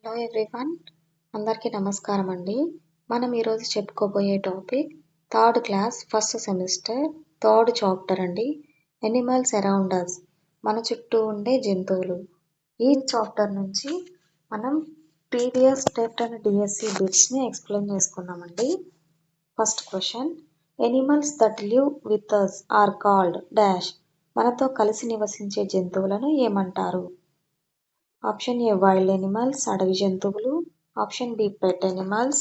Hello everyone, అందరికీ నమస్కారం అండి. మనం ఈరోజు చెప్పుకోబోయే topic third class first semester third chapter అండి. ఎనిమల్స్ అరౌండ్ అస్, మన చుట్టూ ఉండే జంతువులు. ఈ చాప్టర్ నుంచి మనం ప్రీవియస్ టెట్ అండ్ డిఎస్సి బిట్స్ని ఎక్స్ప్లెయిన్ చేసుకున్నామండి. First question, animals that live with us are called dash. మనతో కలిసి నివసించే జంతువులను ఏమంటారు? ఆప్షన్ ఏ వైల్డ్ ఎనిమల్స్, అడవి జంతువులు. ఆప్షన్ బి పెట్ ఎనిమల్స్,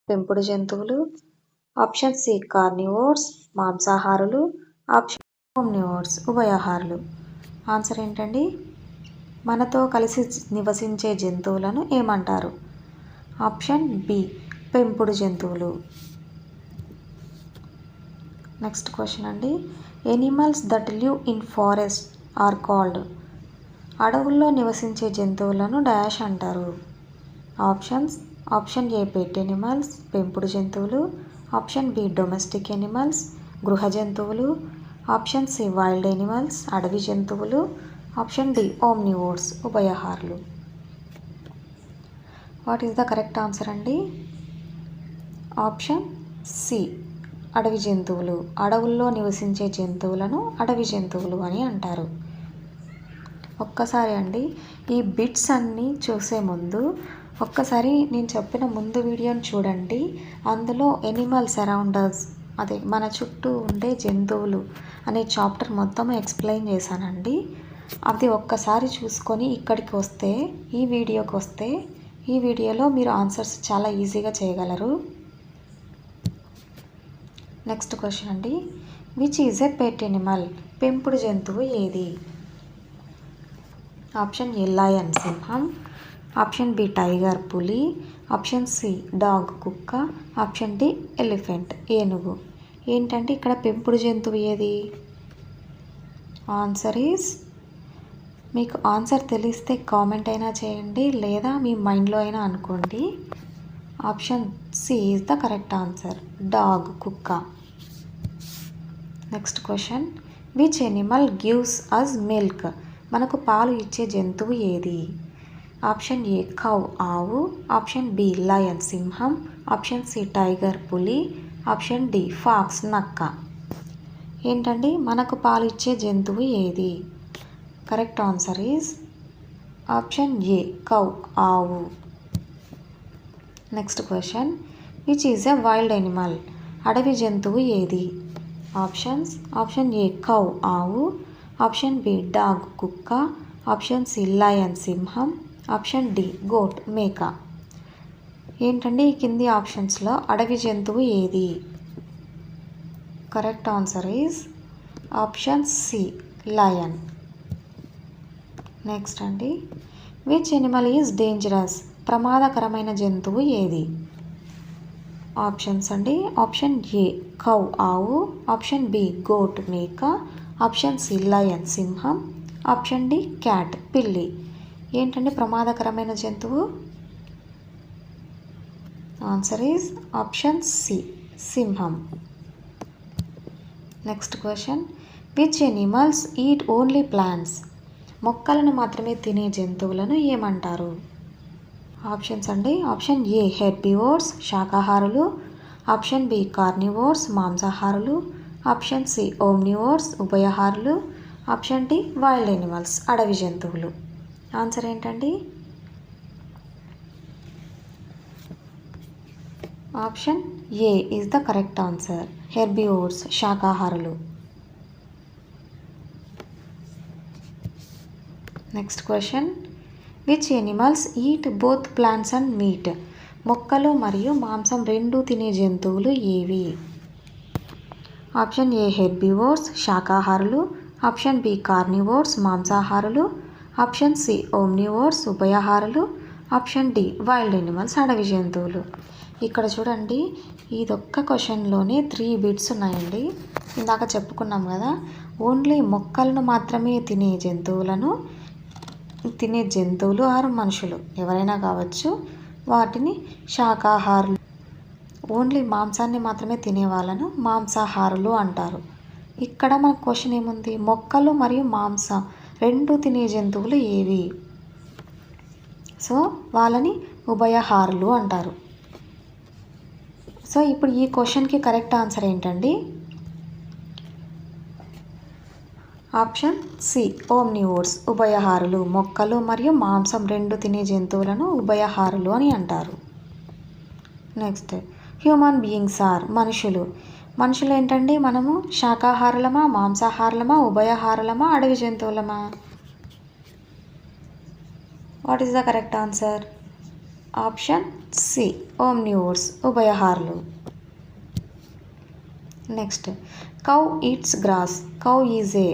పెంపుడు జంతువులు. ఆప్షన్ సి కార్నివోర్స్, మాంసాహారులు. ఆప్షన్ ఓమ్నివోర్స్, ఉభయాహారులు. ఆన్సర్ ఏంటండి? మనతో కలిసి నివసించే జంతువులను ఏమంటారు? ఆప్షన్ బి పెంపుడు జంతువులు. నెక్స్ట్ క్వశ్చన్ అండి, animals that live in forest are called. అడవుల్లో నివసించే జంతువులను డాష్ అంటారు. ఆప్షన్ ఏ పెట్ ఎనిమల్స్, పెంపుడు జంతువులు. ఆప్షన్ బి డొమెస్టిక్ ఎనిమల్స్, గృహ జంతువులు. ఆప్షన్ సి వైల్డ్ ఎనిమల్స్, అడవి జంతువులు. ఆప్షన్ డి ఓమ్నివోర్స్, ఉభయహారులు. What is the correct answer అండి? ఆప్షన్ సి అడవి జంతువులు. అడవుల్లో నివసించే జంతువులను అడవి జంతువులు అని అంటారు. ఒక్కసారి అండి, ఈ బిట్స్ అన్నీ చూసే ముందు ఒక్కసారి నేను చెప్పిన ముందు వీడియోని చూడండి. అందులో ఎనిమల్స్ అరౌండ్ అస్, అదే మన చుట్టూ ఉండే జంతువులు అనే చాప్టర్ మొత్తం ఎక్స్ప్లెయిన్ చేశానండి. అది ఒక్కసారి చూసుకొని ఇక్కడికి వస్తే, ఈ వీడియోకి వస్తే, ఈ వీడియోలో మీరు ఆన్సర్స్ చాలా ఈజీగా చేయగలరు. నెక్స్ట్ క్వశ్చన్ అండి, which is a pet animal. పెంపుడు జంతువు ఏది? ఆప్షన్ ఏ లయన్ సింహం. ఆప్షన్ బి టైగర్ పులి. ఆప్షన్ సి డాగ్ కుక్క. ఆప్షన్ డి ఎలిఫెంట్ ఏనుగు. ఏంటంటే ఇక్కడ పెంపుడు జంతువు ఏది? ఆన్సర్ ఈజ్, మీకు ఆన్సర్ తెలిస్తే కామెంట్ అయినా చేయండి, లేదా మీ మైండ్లో అయినా అనుకోండి. Option C is the correct answer, dog కుక్క. Next question, which animal gives us milk. మనకు పాలు ఇచ్చే జంతువు ఏది? ఆప్షన్ ఏ కౌ ఆవు. ఆప్షన్ బి లయన్ సింహం. ఆప్షన్ సి టైగర్ పులి. ఆప్షన్ డి ఫాక్స్ నక్క. ఏంటండి మనకు పాలు ఇచ్చే జంతువు ఏది? Correct answer is option A cow ఆవు. Next question, which is a wild animal. అడవి జంతువు ఏది? ఆప్షన్ ఏ కౌ ఆవు. ఆప్షన్ బి డాగ్ కుక్క. ఆప్షన్ సి లయన్ సింహం. ఆప్షన్ డి గోట్ మేక. ఏంటండి ఈ కింది ఆప్షన్స్లో అడవి జంతువు ఏది? Correct answer is option C lion. Next అండి, విచ్ ఎనిమల్ ఈజ్ డేంజరస్. ప్రమాదకరమైన జంతువు ఏది? ఆప్షన్స్ అండి, ఆప్షన్ ఏ కౌ ఆవు. ఆప్షన్ బి గోట్ మేక. ఆప్షన్ సి లయన్ సింహం. ఆప్షన్ డి క్యాట్ పిల్లి. ఏంటండి ప్రమాదకరమైన జంతువు? ఆన్సర్ ఈజ్ ఆప్షన్ సి సింహం. Next question, which animals eat only plants. మొక్కలను మాత్రమే తినే జంతువులను ఏమంటారు? ఆప్షన్స్ అండి, ఆప్షన్ ఏ హెర్బివోర్స్ శాకాహారులు. ఆప్షన్ బి కార్నివోర్స్ మాంసాహారులు. ఆప్షన్ సి ఓమ్నివోర్స్ ఉభయహారులు. ఆప్షన్ డి వైల్డ్ ఎనిమల్స్ అడవి జంతువులు. ఆన్సర్ ఏంటండి? Option A is the correct answer, herbivores శాకాహారులు. Next question, which animals eat both plants and meat. మొక్కలు మరియు మాంసం రెండూ తినే జంతువులు ఏవి? ఆప్షన్ ఏ హెర్బివోర్స్ శాకాహారులు. ఆప్షన్ బి కార్నివోర్స్ మాంసాహారులు. ఆప్షన్ సి ఓమ్నివోర్స్ ఉభయహారులు. ఆప్షన్ డి వైల్డ్ ఎనిమల్స్ అడవి జంతువులు. ఇక్కడ చూడండి, ఇదొక్క క్వశ్చన్లోనే 3 బిట్స్ ఉన్నాయండి. ఇందాక చెప్పుకున్నాం కదా, ఓన్లీ మొక్కలను మాత్రమే తినే జంతువులు ఆరు మనుషులు ఎవరైనా కావచ్చు, వాటిని శాకాహారులు. ఓన్లీ మాంసాన్ని మాత్రమే తినే వాళ్ళను మాంసాహారులు అంటారు. ఇక్కడ మన క్వశ్చన్ ఏముంది? మొక్కలు మరియు మాంసం రెండు తినే జంతువులు ఏవి? సో వాళ్ళని ఉభయహారులు అంటారు. సో ఇప్పుడు ఈ క్వశ్చన్కి కరెక్ట్ ఆన్సర్ ఏంటండి? ఆప్షన్ సి ఓమ్నివోర్స్, ఉభయహారులు. మొక్కలు మరియు మాంసం రెండు తినే జంతువులను ఉభయహారులు అని అంటారు. నెక్స్ట్ హ్యూమన్ బీయింగ్స్ ఆర్, మనుషులు. మనుషులు ఏంటండి? మనము శాకాహారులమా, మాంసాహారులమా, ఉభయహారులమా, అడవి జంతువులమా? What is the correct answer? Option C omnivores, ఉభయహారులు. Next cow eats grass. Cow is a,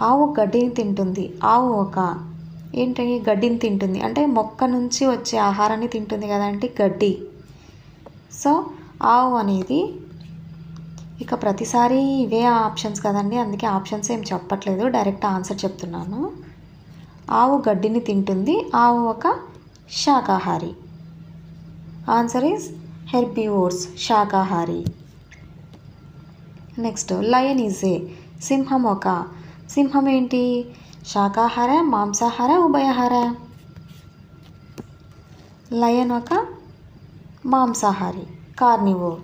ఆవు గడ్డిని తింటుంది. ఆవు ఒక ఏంటి? గడ్డిని తింటుంది అంటే మొక్క నుంచి వచ్చే ఆహారాన్ని తింటుంది కదండి, గడ్డి. సో ఆవు అనేది, ఇక ప్రతిసారి ఇవే ఆప్షన్స్ కదండి, అందుకే ఆప్షన్స్ ఏం చెప్పట్లేదు, డైరెక్ట్ ఆన్సర్ చెప్తున్నాను. ఆవు గడ్డిని తింటుంది. ఆవు ఒక శాకాహారి. ఆన్సర్ ఈజ్ హెర్బివోర్స్, శాకాహారి. నెక్స్ట్ లయన్ ఈజ్ ఏ, సింహం ఒక. సింహం ఏంటి? శాకాహార, మాంసాహార, ఉభయహార? లయన్ ఒక మాంసాహారి, carnivore.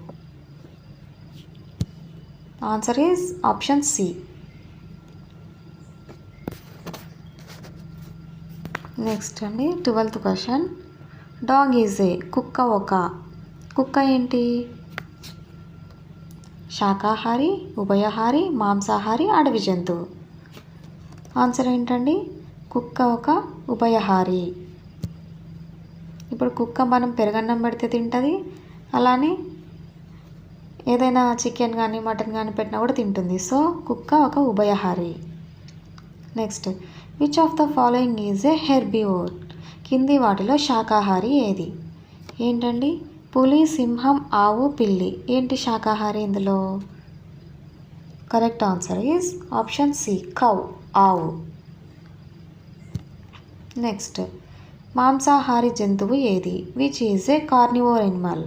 Answer is option C. Next అండి 12th question. Dog is a, కుక్క ఒక. కుక్క ఏంటి? శాకాహారి, ఉభయహారి, మాంసాహారి, అడవి జంతువు. ఆన్సర్ ఏంటండి? కుక్క ఒక ఉభయహారి. ఇప్పుడు కుక్క మనం పెరుగన్నం పెడితే తింటుంది, అలానే ఏదైనా చికెన్ కానీ మటన్ కానీ పెట్టినా కూడా తింటుంది. సో కుక్క ఒక ఉభయహారి. Next which of the following is a herbivore. కింది వాటిలో శాకాహారి ఏది? ఏంటండి? పులి, సింహం, ఆవు, పిల్లి. ఏంటి శాకాహారి ఇందులో? Correct answer is option C cow, ఆవు. నెక్స్ట్ మాంసాహారి జంతువు ఏది? Which is a carnivore animal?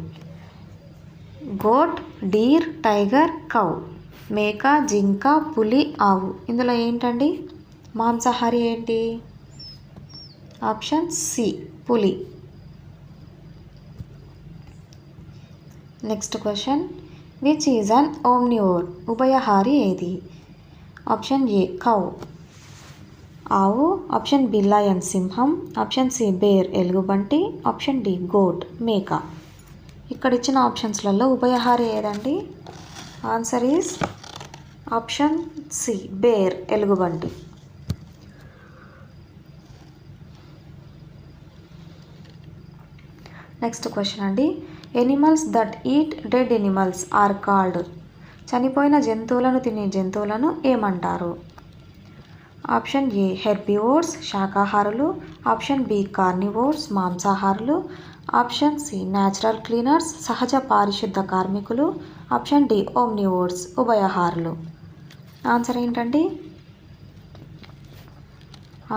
Goat, deer, tiger, cow. మేక, జింక, పులి, ఆవు. ఇందులో ఏంటండి మాంసాహారి ఏంటి? ఆప్షన్ సి పులి. Next question. Which is an omnivore. ఉభయహారి ఏది? ఆప్షన్ ఏ కౌ, ఆవు. ఆప్షన్ బి లయన్, సింహం. ఆప్షన్ సి బేర్, ఎలుగుబంటి. ఆప్షన్ డి గోట్, మేక. ఇక్కడ ఇచ్చిన ఆప్షన్స్లలో ఉభయహారి ఏదండి? Answer is option C bear, ఎలుగుబంటి. నెక్స్ట్ క్వశ్చన్ అండి. Animals that eat dead animals are called. చనిపోయిన జంతువులను తినే జంతువులను ఏమంటారు? ఆప్షన్ ఏ హెర్బివోర్స్, శాకాహారులు. ఆప్షన్ బి కార్నివోర్స్, మాంసాహారులు. ఆప్షన్ సి న్యాచురల్ క్లీనర్స్, సహజ పారిశుద్ధ కార్మికులు. ఆప్షన్ డి ఓమ్నివోర్స్, ఉభయహారులు. ఆన్సర్ ఏంటండి?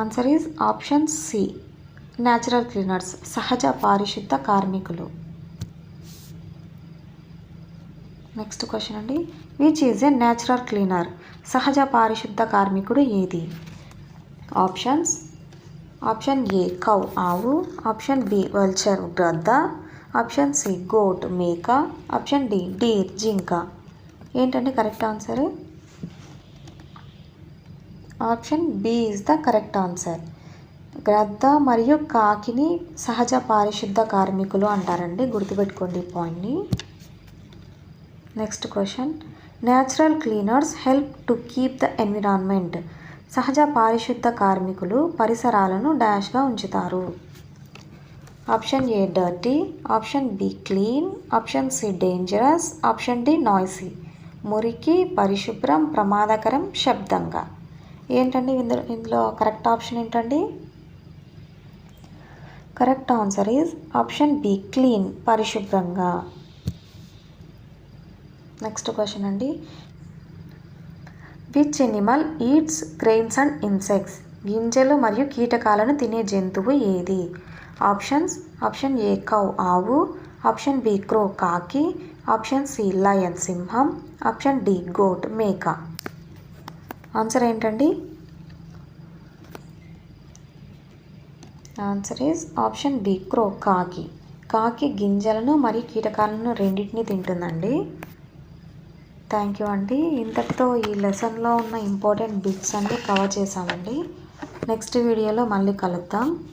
Answer is option C natural cleaners, సహజ పారిశుద్ధ కార్మికులు. నెక్స్ట్ క్వశ్చన్ అండి. Which is a natural cleaner. సహజ పారిశుద్ధ కార్మికుడు ఏది? ఆప్షన్స్. ఆప్షన్ ఏ కౌ, ఆవు. ఆప్షన్ బి వల్చర్, గ్రద్ద. ఆప్షన్ సి గోట్, మేక. ఆప్షన్ డి డీర్, జింక. ఏంటండి correct answer? Option B is the correct answer. గ్రద్ద మరియు కాకిని సహజ పారిశుద్ధ కార్మికులు అంటారండి, గుర్తుపెట్టుకోండి ఈ పాయింట్ని. Next question. Natural cleaners help to keep the environment. సహజ పారిశుద్ధ కార్మికులు పరిసరాలను డాష్గా ఉంచుతారు. Option A dirty. Option B clean. Option C dangerous. Option D noisy. మురికి, పరిశుభ్రం, ప్రమాదకరం, శబ్దంగా. ఏంటండి ఇందులో కరెక్ట్ ఆప్షన్ ఏంటండి? Correct answer is option B clean, పరిశుభ్రంగా. నెక్స్ట్ క్వశ్చన్ అండి. Which animal eats grains and insects. గింజలు మరియు కీటకాలను తినే జంతువు ఏది? ఆప్షన్స్. ఆప్షన్ ఏ కౌ, ఆవు. ఆప్షన్ బి క్రో, కాకి. ఆప్షన్ సి లయన్, సింహం. ఆప్షన్ డి గోట్, మేక. ఆన్సర్ ఏంటండి? ఆన్సర్ ఈజ్ ఆప్షన్ బి క్రో కాకి. కాకి గింజలను మరియు కీటకాలను రెండింటిని తింటుందండి. థ్యాంక్ యూ అండి. ఇంతటితో ఈ లెసన్లో ఉన్న ఇంపార్టెంట్ బిట్స్ అన్నీ కవర్ చేసామండి. నెక్స్ట్ వీడియోలో మళ్ళీ కలుద్దాం.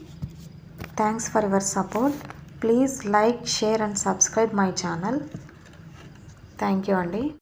Thanks for your support. Please like, share and subscribe my channel. Thank you అండి.